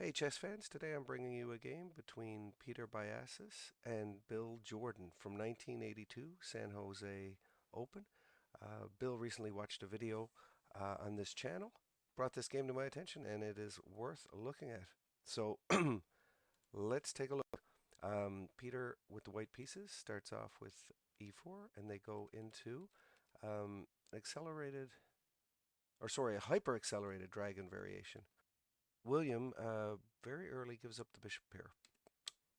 Hey chess fans, today I'm bringing you a game between Peter Biyiasis and Bill Jordan from 1982 San Jose Open. Bill recently watched a video on this channel, brought this game to my attention, and it is worth looking at. So let's take a look. Peter with the white pieces starts off with e4, and they go into accelerated, or sorry, a hyper accelerated dragon variation. William very early gives up the bishop pair,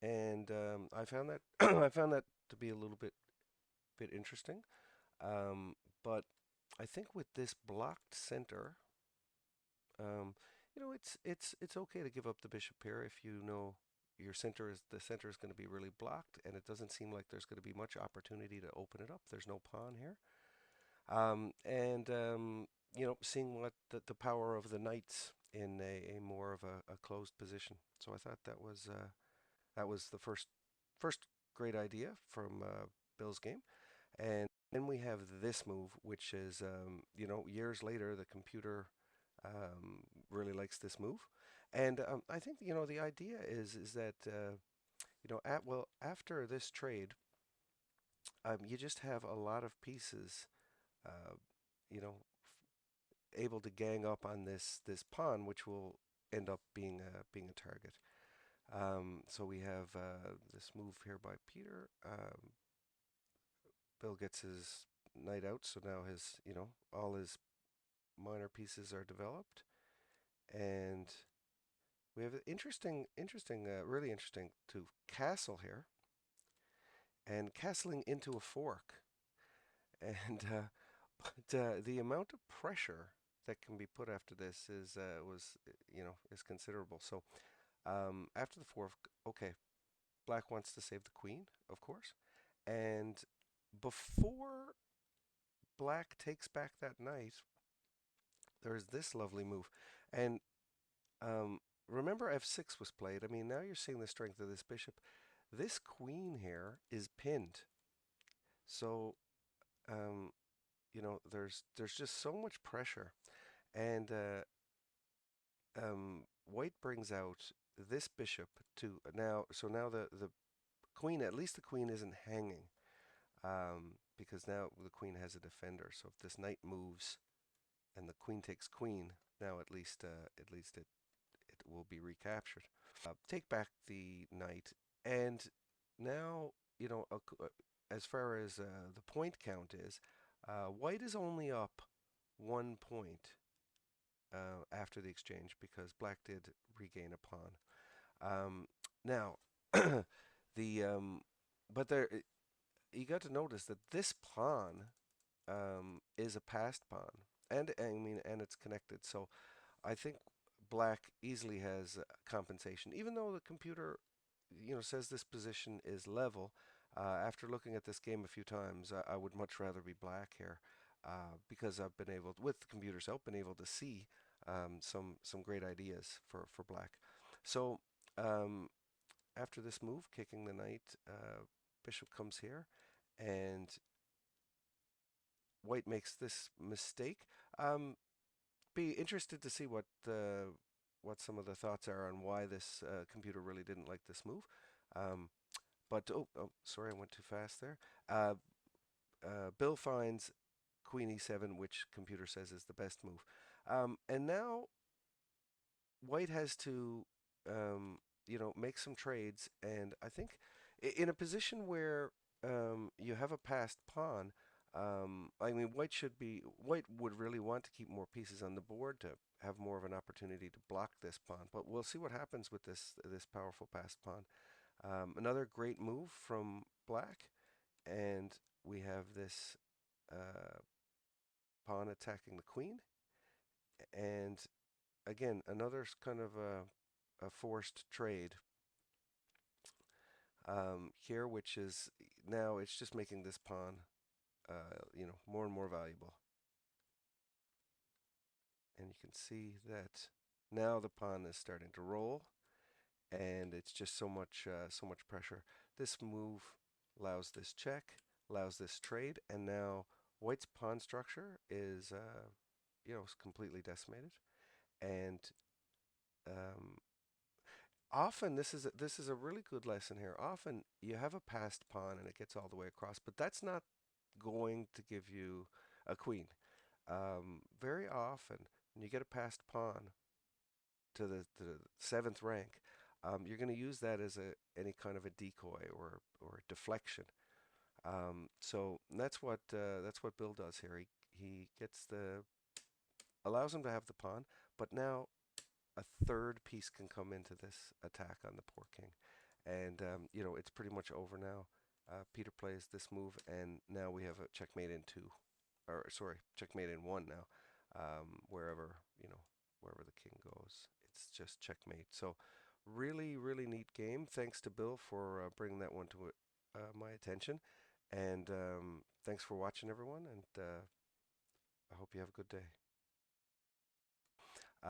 and I found that I found that to be a little bit interesting. But I think with this blocked center, um, it's okay to give up the bishop pair if you know the center is going to be really blocked, and it doesn't seem like there's going to be much opportunity to open it up. There's no pawn here, and seeing what the power of the knights in a more of a closed position. So I thought that was the first great idea from Bill's game. And then we have this move, which is, years later, the computer really likes this move. And I think, the idea is that, after this trade, you just have a lot of pieces, uh, you know, able to gang up on this pawn, which will end up being a target. So we have this move here by Peter. Bill gets his knight out, so now all his minor pieces are developed, and we have really interesting to castle here, and castling into a fork, and the amount of pressure that can be put after this is considerable. So after the fork, okay, Black wants to save the queen, of course, and before Black takes back that knight, there's this lovely move. And um, remember f6 was played. I mean, now you're seeing the strength of this bishop. This queen here is pinned. So, there's just so much pressure. And White brings out this bishop to now. So now the queen, at least the queen isn't hanging. Because now the queen has a defender. So if this knight moves and the queen takes queen, now at least it will be recaptured. Take back the knight, and now as far as the point count is, White is only up 1 point after the exchange because Black did regain a pawn. Now, the but there you got to notice that this pawn is a passed pawn, and I mean, and it's connected. So I think Black easily has compensation, even though the computer, says this position is level. After looking at this game a few times, I would much rather be Black here because I've been able, with the computer's help, been able to see some great ideas for Black. So um, after this move, kicking the knight, Bishop comes here, and White makes this mistake. Be interested to see what some of the thoughts are on why this computer really didn't like this move. Um, but sorry, I went too fast there. Bill finds Queen E7, which computer says is the best move. And now White has to, make some trades. And I think in a position where you have a passed pawn, I mean, White would really want to keep more pieces on the board to have more of an opportunity to block this pawn. But we'll see what happens with this powerful passed pawn. Another great move from Black, and we have this pawn attacking the queen, and again another kind of a forced trade here, which is now it's just making this pawn, more and more valuable. And you can see that now the pawn is starting to roll, and it's just so much pressure. This move allows this check, allows this trade, and now White's pawn structure is completely decimated, and um, Often this is a really good lesson here. Often you have a passed pawn and it gets all the way across, but that's not going to give you a queen. Very often when you get a passed pawn to the seventh rank, you're going to use that as a any kind of a decoy or deflection. So that's what Bill does here. He gets the allows him to have the pawn, but now a third piece can come into this attack on the poor king, and it's pretty much over now. Peter plays this move, and now we have a checkmate in two, or sorry, checkmate in one now. Wherever wherever the king goes, it's just checkmate. So really, really neat game. Thanks to Bill for bringing that one to my attention, and thanks for watching, everyone. And I hope you have a good day.